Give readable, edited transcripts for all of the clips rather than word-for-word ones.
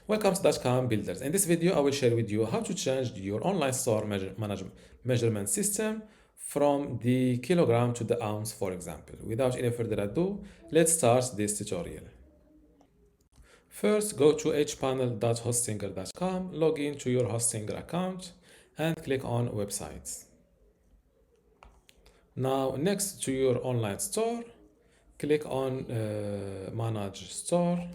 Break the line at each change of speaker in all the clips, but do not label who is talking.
Welcome to dotcom builders. In this video, I will share with you how to change your online store measurement system from the kilogram to the ounce, for example. Without any further ado, let's start this tutorial. First, go to hpanel.hostinger.com, log in to your Hostinger account, and click on Websites. Now, next to your online store, click on Manage Store.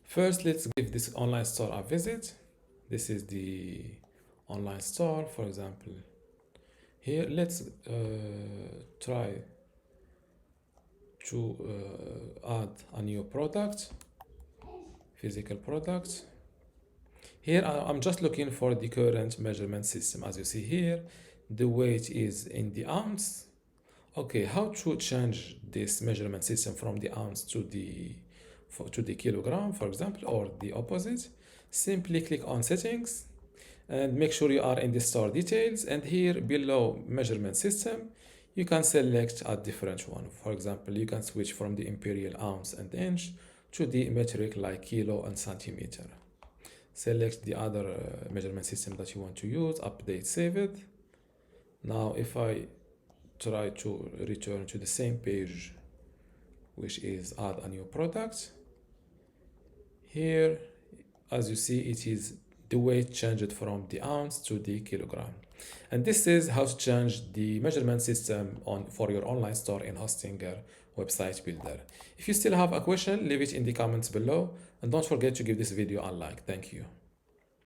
First, let's give this online store a visit. This is the online store, for example. Here, let's try to add a new product, physical product. Here, I'm just looking for the current measurement system. As you see here, the weight is in the ounce. Okay, how to change this measurement system from the ounce to the kilogram, for example, or the opposite? Simply click on settings and make sure you are in the store details, and here below measurement system you can select a different one. For example, you can switch from the imperial ounce and inch to the metric like kilo and centimeter. Select the other measurement system that you want to use, update, save it. Now if I try to return to the same page, which is add a new product, here as you see it is the weight changed from the ounce to the kilogram. And this is how to change the measurement system for your online store in Hostinger website builder. If you still have a question, leave it in the comments below, and don't forget to give this video a like. Thank you.